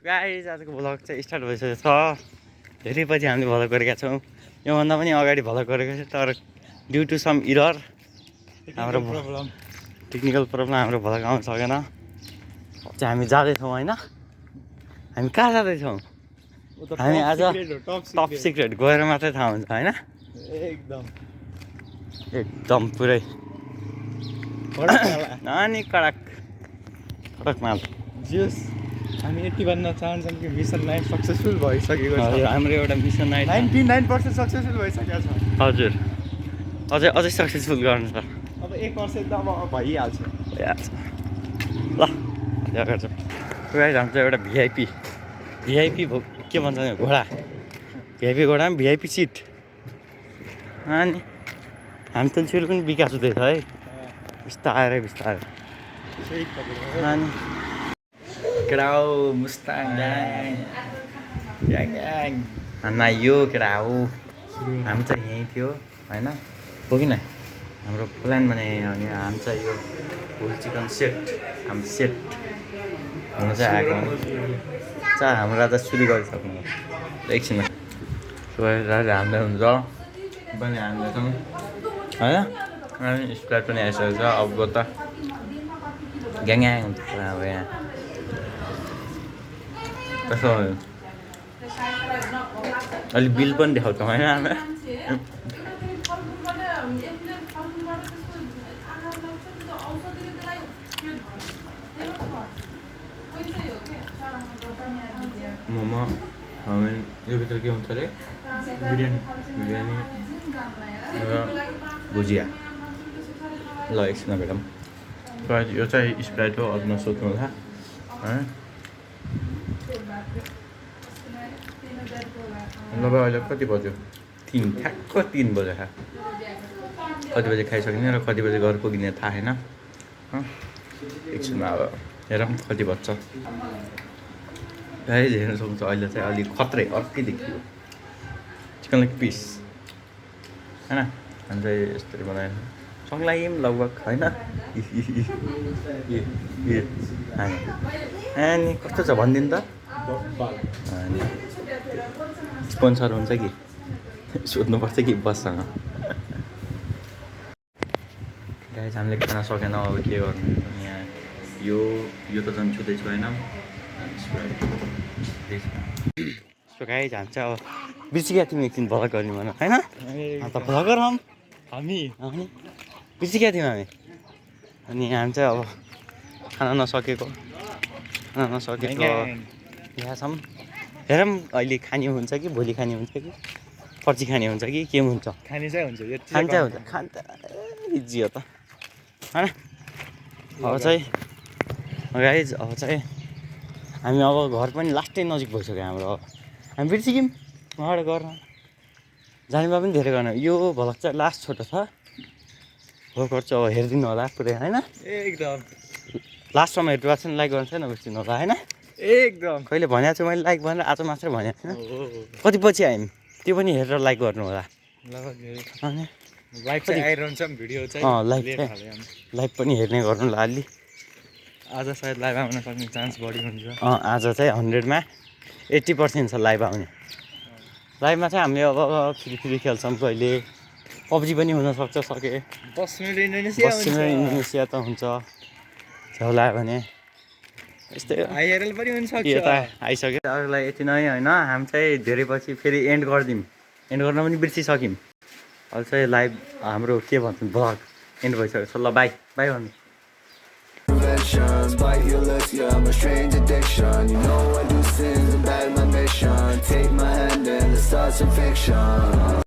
Guys आजको vlog चाहिँ start भइसकेको छ। धेरै पछि हामीले भ्लग गरेका छौँ। योभन्दा पनि अगाडि भ्लग गरेको छ, तर ड्यु टु सम इरर हाम्रो टेक्निकल प्रब्लम हाम्रो भ्लग आउन सकेन। चाहिँ हामी जाँदैछौँ होइन, हामी कहाँ जाँदैछौँ? हामी आज टप सिक्रेट गएर मात्रै थाहा हुन्छ होइन। एकदम पुरै अनि कडक माल जियोस्। हामी यति भन्न चाहन्छौँ कि मिसन 9 सक्सेसफुल भइसकेको छ। हाम्रो एउटा मिसन 99% सक्सेसफुल भइसकेको छ। हजुर, अझै सक्सेसफुल गर्नु छ। अब 1% त अब भइहाल्छ। ल गर्छ गाइस। हाम्रो चाहिँ एउटा भिआइपी के भन्छ नि, घोडा। भिआइपी घोडा पनि भिआइपी सिट। अनि हामी तुलसीले पनि विकास हुँदैछ है, बिस्तारै अनि केटाउ मुस्ताङ ग्याङ यो केटा हो। हामी चाहिँ यहीँ थियो होइन, हो कि न? हाम्रो प्लान बनाए अनि हामी चाहिँ यो होल चिकन सेट हाम्रो सेट हुन चाहिँ आएको चाह हाम्रो आज सुरु गरिसक्नु एकछिन राजा हाम्दै हुन्छ पनि हाम्दैछौँ होइन। अनि स्प्राइट पनि आइसकेको छ। अबको त ग्याङ हुन्छ अब यहाँ कस्तो अलिक बिल पनि देखाउँछौँ होइन हामी। मोमो हामी योभित्र के हुन्छ अरे? बिरयानी र भुजिया। ल एकछिन भेटौँ। यो चाहिँ स्प्राइट हो, अरू नसोध्नु होला है। ल अहिले कति बज्यो? 3 ठ्याक्क 3 बज्यो। कति बजी खाइसकिने र कति बजी घर पुगिने थाहा छैन। एकछिनमा अब हेरौँ कति बज्छ। गाइस हेर्न सक्छ अहिले चाहिँ अलिक खत्रै अर्कै देखियो चिकन लेग पिस होइन। हामी चाहिँ यस्तरी बनाएर सँगलाई पनि लगभग होइन। अनि कस्तो छ भनिदिनु त? अनि स्पोन्सर हुन्छ कि सोध्नुपर्छ कि बससँग। गाइस हामीले खाना सकेन, अब के गर्नु यहाँ। यो त झन् छुँदैछु होइन। सो गाइस हामी चाहिँ अब बिर्सिक्या थियौँ एकछिन भ्लग गर्ने भन होइन। अन्त भ्लगर हामी बिर्सिक्या थियौँ हामी। अनि हामी चाहिँ अब खाना नसकेको यहाँ छौँ। हेरौँ अहिले खाने हुन्छ कि भोलि खाने हुन्छ कि पर्सि खाने हुन्छ कि के हुन्छ। खाने चाहिँ हुन्छ खान त जियो त होइन। अब चाहिँ गाइस अब चाहिँ हामी अब घर पनि लास्टै नजिक भइसक्यो हाम्रो। हामी बिर्सिक्यौँ उहाँबाट गर्न जानेमा पनि धेरै गर्न। यो भ्लग चाहिँ लास्ट छोटो छ, हो गर्छु अब हेरिदिनु होला पुरै होइन। एकदम लास्टसम्म हेर्नु भएको छैन, लाइक गर्नु छैन बिर्सिनु होला होइन। एकदम कहिले भनेको छु मैले लाइक भनेर, आज मात्रै भनेको थिएन। कति पछि आयौँ त्यो पनि हेरेर लाइक गर्नु होला। अनि लाइक चाहिँ आइरहन्छ भिडियो चाहिँ लाइक पनि हेर्ने गर्नु होला अलि। आज सायद लाइभ आउन सक्ने चान्स बढी हुन्छ। आज चाहिँ 100मा 80% छ लाइभ आउने। लाइभमा चाहिँ हामीले अब फ्री खेल्छौँ। कहिले पब्जी पनि हुनसक्छ। सके 10 मिनट इन्डोनेसिया त हुन्छ छेउ लाग्यो भने। यस्तै आइआरएल पनि हुनसक्छ। यो त आइसक्यो। अरूलाई यति नै होइन। हामी चाहिँ धेरै पछि फेरि एन्ड गरिदिउँ। एन्ड गर्न पनि बिर्सिसक्यौँ। अहिले चाहिँ लाइभ हाम्रो के भन्छ भ्लग एन्ड भइसक्यो। ल बाई भन्नु। Bite your lips, yeah, I'm a strange addiction. You know I do sins and bag my mission. Take my hand and let's start some fiction.